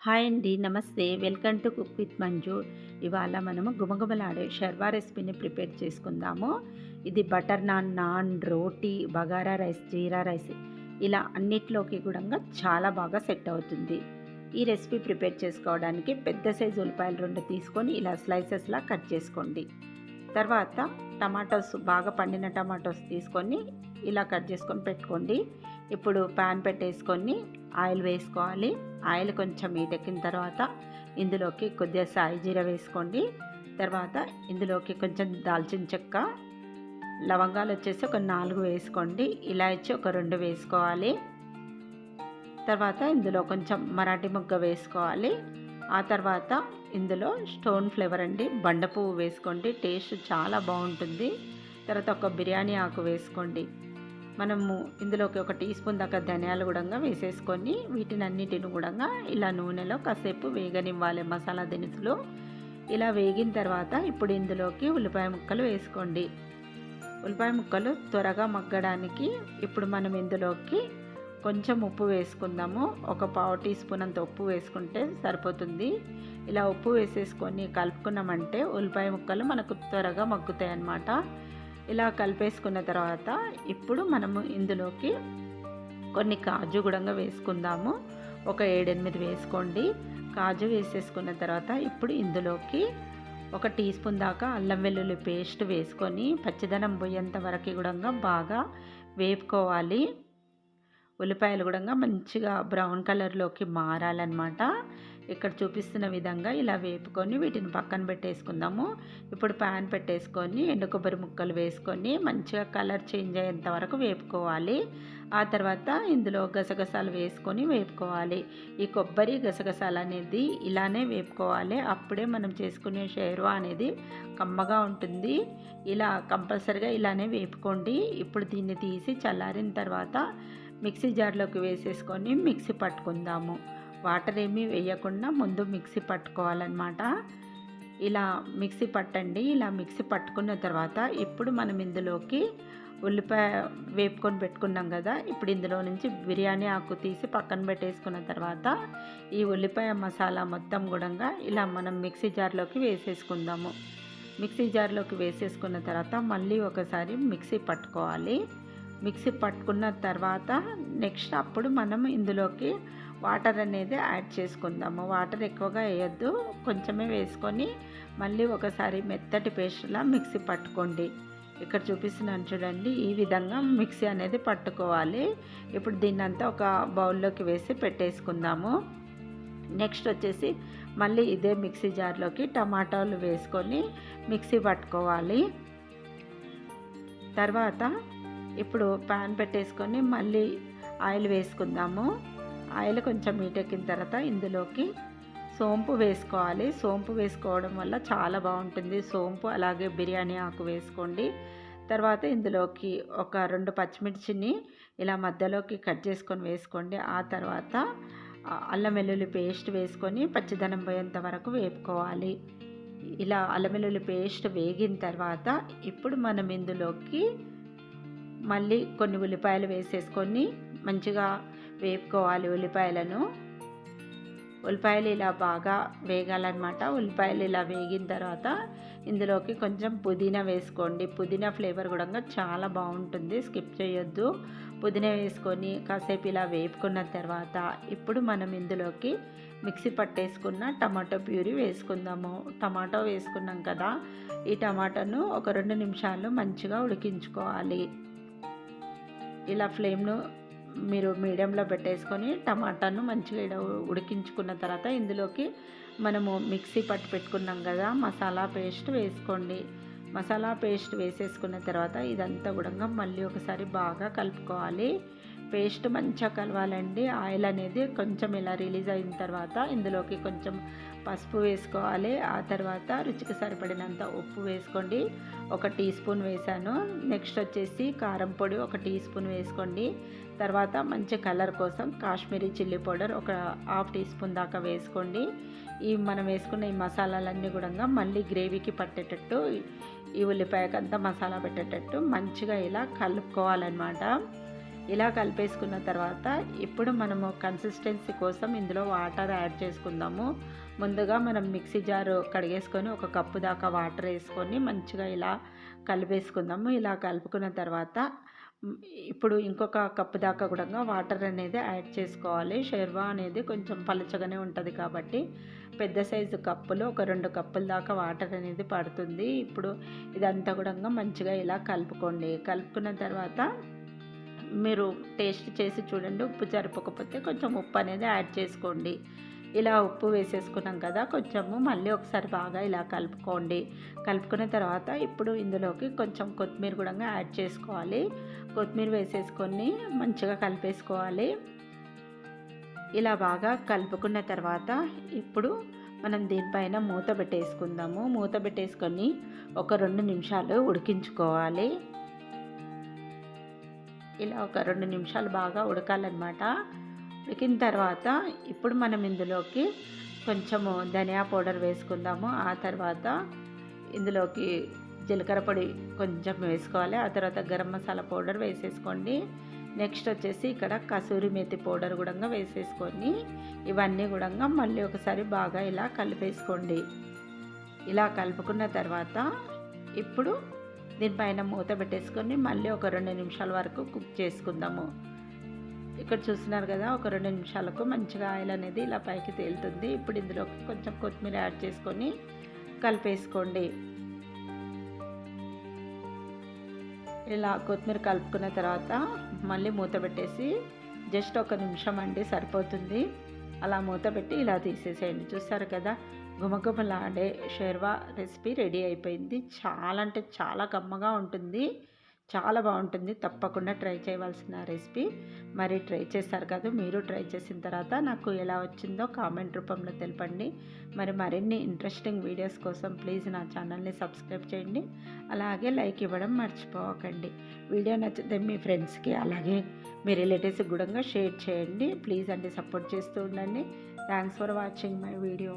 Hi అండి. నమస్తే. Welcome to cook with Manju. ఇవాళ మనము గుమగుమలాడే షర్వా రెసిపీని ప్రిపేర్ చేసుకుందాము. ఇది బటర్ నాన్, నాన్, రోటీ, బగారా రైస్, జీరా రైస్ ఇలా అన్నిట్లోకి కూడా చాలా బాగా సెట్ అవుతుంది. ఈ రెసిపీ ప్రిపేర్ చేసుకోవడానికి పెద్ద సైజు ఉల్లిపాయలు 2 తీసుకొని ఇలా స్లైసెస్లా కట్ చేసుకోండి. తర్వాత టమాటోస్, బాగా పండిన టమాటోస్ తీసుకొని ఇలా కట్ చేసుకొని పెట్టుకోండి. ఇప్పుడు ప్యాన్ పెట్టేసుకొని ఆయిల్ వేసుకోవాలి. ఆయిల్ కొంచెం హీటెక్కిన తర్వాత ఇందులోకి కొద్దిగా సాయి జీర వేసుకోండి. తర్వాత ఇందులోకి కొంచెం దాల్చిన చెక్క, లవంగాలు వచ్చేసి ఒక 4 వేసుకోండి. ఇలాచి ఒక 2 వేసుకోవాలి. తర్వాత ఇందులో కొంచెం మరాఠీ మొగ్గ వేసుకోవాలి. ఆ తర్వాత ఇందులో స్టోన్ ఫ్లేవర్ అండి, బండ పువ్వు వేసుకోండి, టేస్ట్ చాలా బాగుంటుంది. తర్వాత ఒక బిర్యానీ ఆకు వేసుకోండి. మనము ఇందులోకి ఒక టీ స్పూన్ దాకా ధనియాలు కూడా వేసేసుకొని వీటిని అన్నిటిని కూడా ఇలా నూనెలో కాసేపు వేగనివ్వాలి. మసాలా దినుసులు ఇలా వేగిన తర్వాత ఇప్పుడు ఇందులోకి ఉల్లిపాయ ముక్కలు వేసుకోండి. ఉల్లిపాయ ముక్కలు త్వరగా మగ్గడానికి ఇప్పుడు మనం ఇందులోకి కొంచెం ఉప్పు వేసుకుందాము. ఒక పావు టీ స్పూన్ అంత ఉప్పు వేసుకుంటే సరిపోతుంది. ఇలా ఉప్పు వేసేసుకొని కలుపుకున్నామంటే ఉల్లిపాయ ముక్కలు మనకు త్వరగా మగ్గుతాయి అన్నమాట. ఇలా కలిపేసుకున్న తర్వాత ఇప్పుడు మనము ఇందులోకి కొన్ని కాజు కూడా వేసుకుందాము. ఒక 7-8 వేసుకోండి. కాజు వేసేసుకున్న తర్వాత ఇప్పుడు ఇందులోకి ఒక టీ స్పూన్ దాకా అల్లం వెల్లుల్లి పేస్ట్ వేసుకొని పచ్చిదనం పోయేంత వరకు కూడా బాగా వేపుకోవాలి. ఉల్లిపాయలు కూడా మంచిగా బ్రౌన్ కలర్లోకి మారాలన్నమాట. ఇక్కడ చూపిస్తున్న విధంగా ఇలా వేపుకొని వీటిని పక్కన పెట్టేసుకుందాము. ఇప్పుడు ప్యాన్ పెట్టేసుకొని ఎండు కొబ్బరి ముక్కలు వేసుకొని మంచిగా కలర్ చేంజ్ అయ్యేంత వరకు వేపుకోవాలి. ఆ తర్వాత ఇందులో గసగసాలు వేసుకొని వేపుకోవాలి. ఈ కొబ్బరి గసగసాలు అనేది ఇలానే వేపుకోవాలి. అప్పుడే మనం చేసుకునే షేర్వా అనేది కమ్మగా ఉంటుంది. ఇలా కంపల్సరిగా ఇలానే వేపుకోండి. ఇప్పుడు దీన్ని తీసి చల్లారిన తర్వాత మిక్సీ జార్లోకి వేసేసుకొని మిక్సీ పట్టుకుందాము. వాటర్ ఏమీ వేయకుండా ముందు మిక్సీ పట్టుకోవాలన్నమాట. ఇలా మిక్సీ పట్టండి. ఇలా మిక్సీ పట్టుకున్న తర్వాత ఇప్పుడు మనం ఇందులోకి ఉల్లిపాయ వేపుకొని పెట్టుకున్నాం కదా, ఇప్పుడు ఇందులో నుంచి బిర్యానీ ఆకు తీసి పక్కన పెట్టేసుకున్న తర్వాత ఈ ఉల్లిపాయ మసాలా మొత్తం కూడా ఇలా మనం మిక్సీ జార్లోకి వేసేసుకుందాము. మిక్సీ జార్లోకి వేసేసుకున్న తర్వాత మళ్ళీ ఒకసారి మిక్సీ పట్టుకోవాలి. మిక్సీ పట్టుకున్న తర్వాత నెక్స్ట్ అప్పుడు మనం ఇందులోకి వాటర్ అనేది యాడ్ చేసుకుందాము. వాటర్ ఎక్కువగా వేయద్దు, కొంచెమే వేసుకొని మళ్ళీ ఒకసారి మెత్తటి పేస్ట్లా మిక్సీ పట్టుకోండి. ఇక్కడ చూపిస్తున్నాను చూడండి, ఈ విధంగా మిక్సీ అనేది పట్టుకోవాలి. ఇప్పుడు దీన్నంతా ఒక బౌల్లోకి వేసి పెట్టేసుకుందాము. నెక్స్ట్ వచ్చేసి మళ్ళీ ఇదే మిక్సీ జార్లోకి టమాటాలు వేసుకొని మిక్సీ పట్టుకోవాలి. తర్వాత ఇప్పుడు ప్యాన్ పెట్టేసుకొని మళ్ళీ ఆయిల్ వేసుకుందాము. ఆయిల్ కొంచెం హీటెక్కిన తర్వాత ఇందులోకి సోంపు వేసుకోవాలి. సోంపు వేసుకోవడం వల్ల చాలా బాగుంటుంది. సోంపు అలాగే బిర్యానీ ఆకు వేసుకోండి. తర్వాత ఇందులోకి ఒక 2 పచ్చిమిర్చిని ఇలా మధ్యలోకి కట్ చేసుకొని వేసుకోండి. ఆ తర్వాత అల్లం వెల్లుల్లి పేస్ట్ వేసుకొని పచ్చిదనం పోయేంత వరకు వేపుకోవాలి. ఇలా అల్లం వెల్లుల్లి పేస్ట్ వేగిన తర్వాత ఇప్పుడు మనం ఇందులోకి మళ్ళీ కొన్ని ఉల్లిపాయలు వేసేసుకొని మంచిగా వేపుకోవాలి. ఉల్లిపాయలు ఇలా బాగా వేగాలన్నమాట. ఉల్లిపాయలు ఇలా వేగిన తర్వాత ఇందులోకి కొంచెం పుదీనా వేసుకోండి. పుదీనా ఫ్లేవర్ కూడా చాలా బాగుంటుంది, స్కిప్ చేయొద్దు. పుదీనా వేసుకొని కాసేపు ఇలా వేపుకున్న తర్వాత ఇప్పుడు మనం ఇందులోకి మిక్సీ పట్టేసుకున్న టమాటో ప్యూరీ వేసుకుందాము. టమాటో వేసుకున్నాం కదా, ఈ టమాటాను ఒక 2 నిమిషాలు మంచిగా ఉడికించుకోవాలి. ఇలా ఫ్లేమ్ను మీరు మీడియంలో పెట్టేసుకొని టమాటాను మంచిగా ఉడికించుకున్న తర్వాత ఇందులోకి మనము మిక్సీ పట్టి పెట్టుకున్నాం కదా మసాలా పేస్ట్ వేసుకోండి. మసాలా పేస్ట్ వేసేసుకున్న తర్వాత ఇదంతా కూడా మళ్ళీ ఒకసారి బాగా కలుపుకోవాలి. పేస్ట్ మంచిగా కలవాలండి. ఆయిల్ అనేది కొంచెం ఇలా రిలీజ్ అయిన తర్వాత ఇందులోకి కొంచెం పసుపు వేసుకోవాలి. ఆ తర్వాత రుచికి సరిపడినంత ఉప్పు వేసుకోండి. ఒక టీ స్పూన్ వేసాను. నెక్స్ట్ వచ్చేసి కారం పొడి ఒక టీ స్పూన్ వేసుకోండి. తర్వాత మంచి కలర్ కోసం కాశ్మీరీ చిల్లీ పౌడర్ ఒక హాఫ్ టీ స్పూన్ దాకా వేసుకోండి. మనం వేసుకున్న ఈ మసాలాలన్నీ కూడా మళ్ళీ గ్రేవీకి పట్టేటట్టు, ఈ ఉల్లిపాయకంతా మసాలా పెట్టేటట్టు మంచిగా ఇలా కలుపుకోవాలన్నమాట. ఇలా కలిపేసుకున్న తర్వాత ఇప్పుడు మనము కన్సిస్టెన్సీ కోసం ఇందులో వాటర్ యాడ్ చేసుకుందాము. ముందుగా మనం మిక్సీ జారు కడిగేసుకొని ఒక కప్పు దాకా వాటర్ వేసుకొని మంచిగా ఇలా కలిపేసుకుందాము. ఇలా కలుపుకున్న తర్వాత ఇప్పుడు ఇంకొక కప్పు దాకా కూడా వాటర్ అనేది యాడ్ చేసుకోవాలి. షెర్వా అనేది కొంచెం పలుచగానే ఉంటుంది కాబట్టి పెద్ద సైజు కప్పులో ఒక 2 కప్పుల దాకా వాటర్ అనేది పడుతుంది. ఇప్పుడు ఇదంతా కూడా మంచిగా ఇలా కలుపుకోండి. కలుపుకున్న తర్వాత మీరు టేస్ట్ చేసి చూడండి. ఉప్పు సరిపోకపోతే కొంచెం ఉప్పు అనేది యాడ్ చేసుకోండి. ఇలా ఉప్పు వేసేసుకున్నాం కదా, కొంచెము మళ్ళీ ఒకసారి బాగా ఇలా కలుపుకోండి. కలుపుకున్న తర్వాత ఇప్పుడు ఇందులోకి కొంచెం కొత్తిమీర కూడా యాడ్ చేసుకోవాలి. కొత్తిమీర వేసేసుకొని మంచిగా కలిపేసుకోవాలి. ఇలా బాగా కలుపుకున్న తర్వాత ఇప్పుడు మనం దీనిపైన మూత పెట్టేసుకుందాము. మూత పెట్టేసుకొని ఒక 2 నిమిషాలు ఉడికించుకోవాలి. ఇలా ఒక 2 నిమిషాలు బాగా ఉడకాలన్నమాట. ఉడికిన తర్వాత ఇప్పుడు మనం ఇందులోకి కొంచెము ధనియా పౌడర్ వేసుకుందాము. ఆ తర్వాత ఇందులోకి జీలకర్ర పొడి కొంచెం వేసుకోవాలి. ఆ తర్వాత గరం మసాలా పౌడర్ వేసేసుకోండి. నెక్స్ట్ వచ్చేసి ఇక్కడ కసూరి మేతి పౌడర్ కూడా వేసేసుకొని ఇవన్నీ కూడా మళ్ళీ ఒకసారి బాగా ఇలా కలిపేసుకోండి. ఇలా కలుపుకున్న తర్వాత ఇప్పుడు దీనిపైన మూత పెట్టేసుకొని మళ్ళీ ఒక 2 నిమిషాల వరకు కుక్ చేసుకుందాము. ఇక్కడ చూస్తున్నారు కదా, ఒక 2 నిమిషాలకు మంచిగా ఆయిల్ అనేది ఇలా పైకి తేలుతుంది. ఇప్పుడు ఇందులోకి కొంచెం కొత్తిమీర యాడ్ చేసుకొని కలిపేసుకోండి. ఇలా కొత్తిమీర కలుపుకున్న తర్వాత మళ్ళీ మూత పెట్టేసి జస్ట్ 1 నిమిషం అండి సరిపోతుంది. అలా మూత పెట్టి ఇలా తీసేసేయండి. చూస్తారు కదా, గుమగుమలాడే షెర్వా రెసిపీ రెడీ అయిపోయింది. చాలా అంటే చాలా కమ్మగా ఉంటుంది, చాలా బాగుంటుంది. తప్పకుండా ట్రై చేయవలసిన రెసిపీ. మరి ట్రై చేస్తారు కదా, మీరు ట్రై చేసిన తర్వాత నాకు ఎలా వచ్చిందో కామెంట్ రూపంలో తెలపండి. మరి మరిన్ని ఇంట్రెస్టింగ్ వీడియోస్ కోసం ప్లీజ్ నా ఛానల్ని సబ్స్క్రైబ్ చేయండి. అలాగే లైక్ ఇవ్వడం మర్చిపోకండి. వీడియో నచ్చితే మీ ఫ్రెండ్స్కి అలాగే మీ రిలేటివ్స్కి కూడా షేర్ చేయండి. ప్లీజ్ అండి, సపోర్ట్ చేస్తూ ఉండండి. Thanks for watching my video.